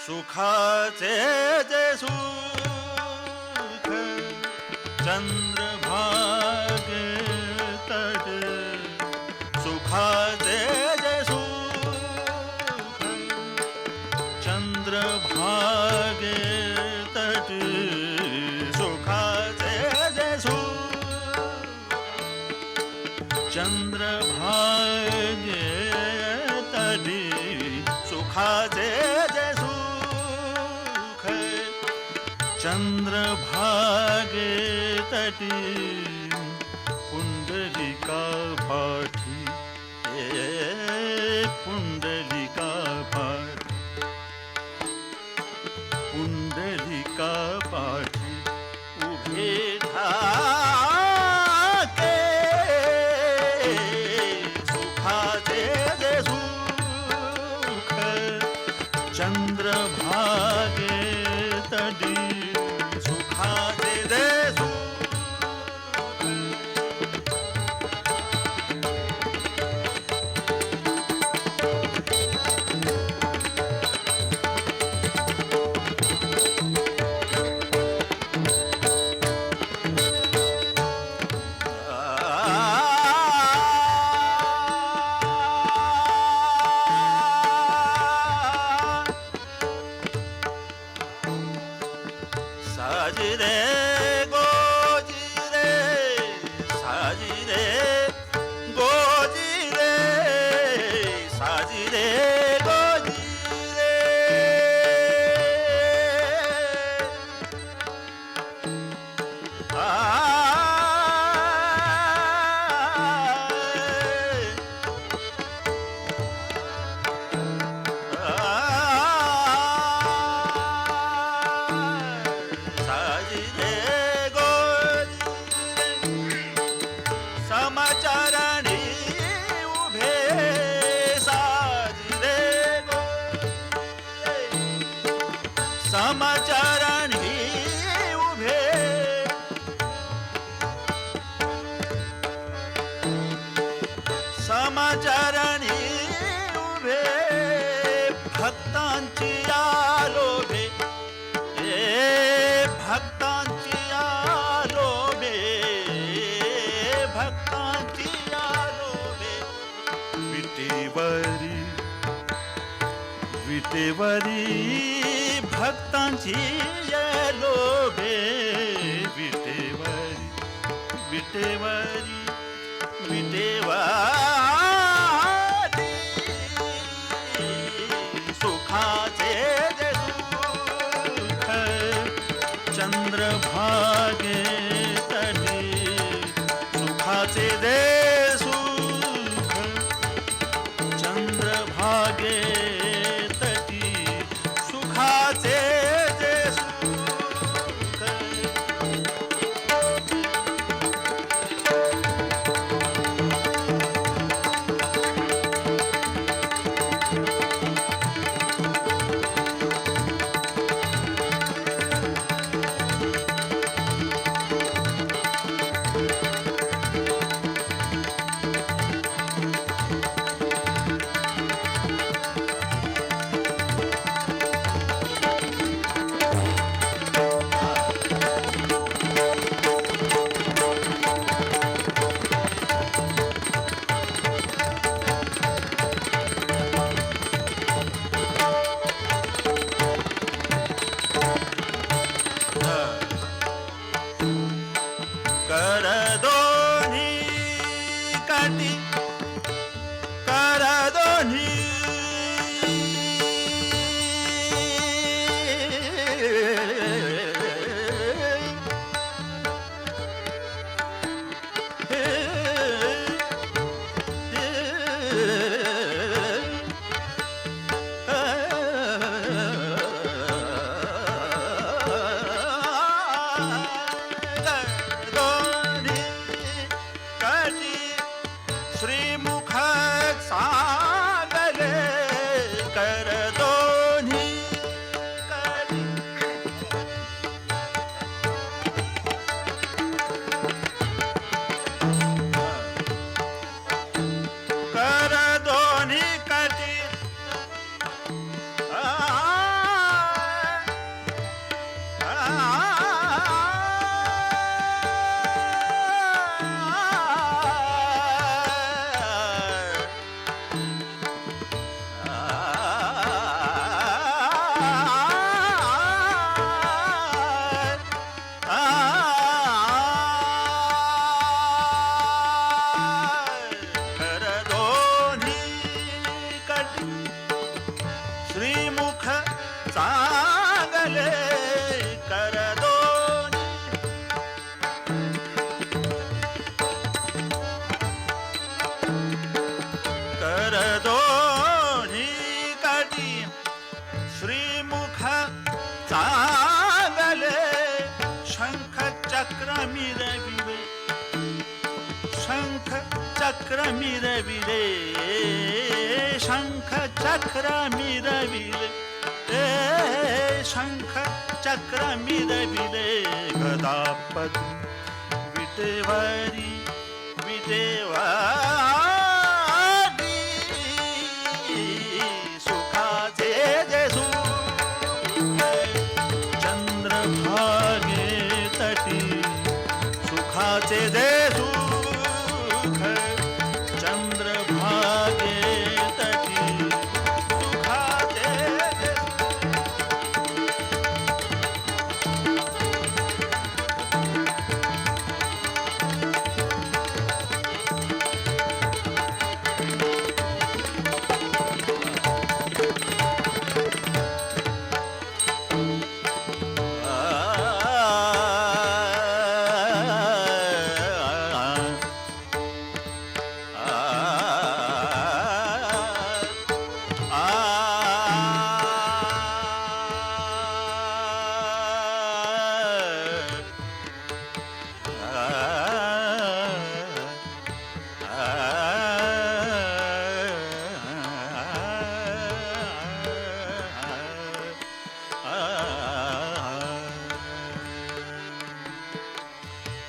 सुखाचे जे सुख चंद्रभागे तट सुखाचे जे सुख चंद्रभागे तट सुखाचे जे सुख चंद्रभागे तटी सुखाचे जे सुख चंद्रभागे तटी पुंडलिका पाठी पुंडलिका पाठी पुंडलिका पाठी उभे धाके सुखाचे जे सुख चंद्रभागे तटी सुखाचे जे सुख साजिरे गोजिरे साजिरे गोजिरे साजिरे गोजिरे समाचाराने उभे साजिरे समाचाराने उभे समाचाराने उभे भक्तांची आलोभे भक्तांची आलोभे भक्तांची आलोभे विटेवरी विटेवरी भक्तांची आलोभे विटेवरी विटेवरी विटेवरी सुखाचे जे सुख चंद्रभागे तटी सुखाचे जे सुख चंद्रभागे तटी सुखाचे जे सुख कर दोन्ही काठी कर दोन्ही श्री शंख चक्र मिरविले शंख चक्र मिरविले शंख चक्र मिरविले गदापद विटेवारी विटेवारी सुखाचे जे सुख चंद्रभागे तटी सुखाचे जे सुख चंद्रभागे तटी सुखाचे जे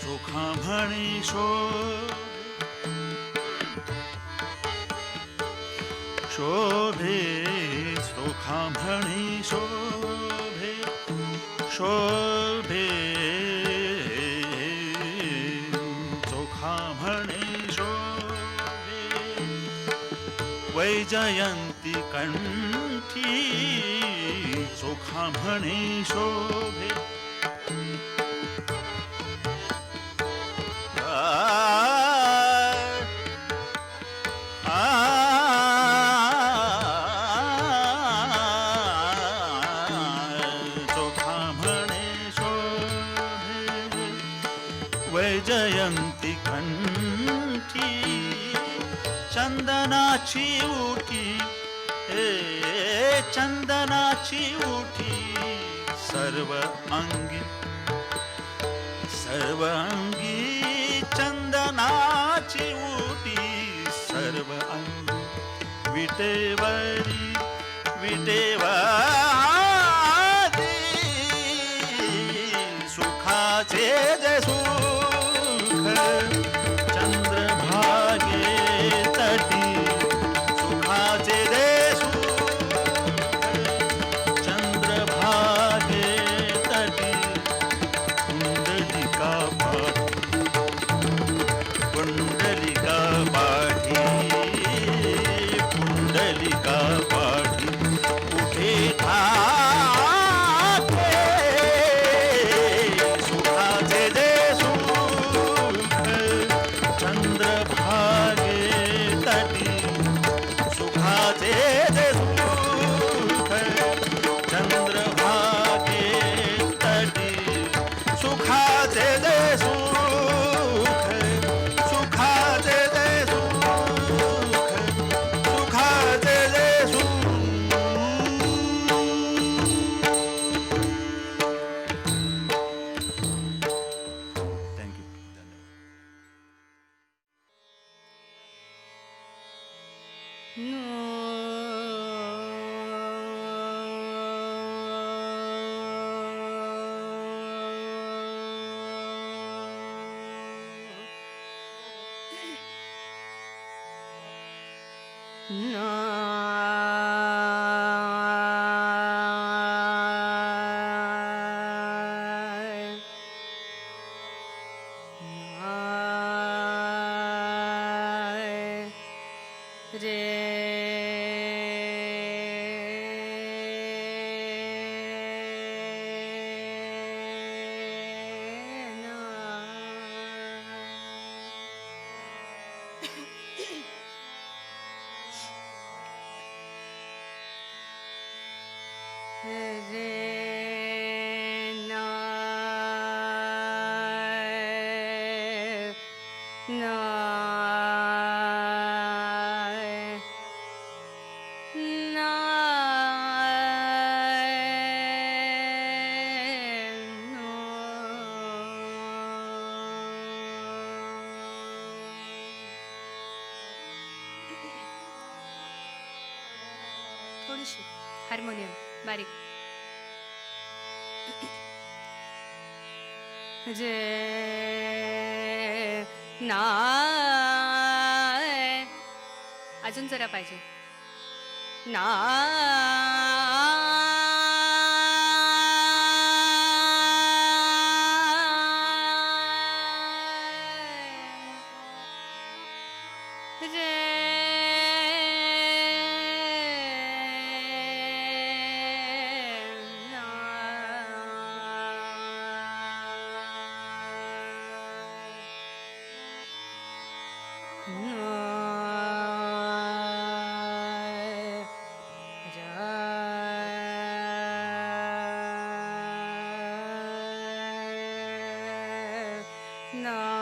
सुखामणी शोभे सुखामणी शोभे शोभे सुखामणी शोभे वैजयंती कंठी सुखामणी शोभे वैजयंती कंठी चंदनाची उठी चंदनाची उठी सर्व अंगी चंदनाची उठी सर्व अंगी विटेवरी विटेवरी सुखाचे जे सुख चंद्रभागे तटी सुखाचे जे सुख चंद्रभागे तटी कुंडलिका पाठी कुंडलिका पाठी उठे ठाके सुखाचे जे सुख चंद्रभागे तटी सुखाचे जे सुख चंद्रभागे तटी सुखाचे जे सुख सुखाचे जे सुख सुखाचे जे सुख थँक्यू छानशी हार्मोनियम बारीक. जे ना अजून जरा पाहिजे ना रे ना ना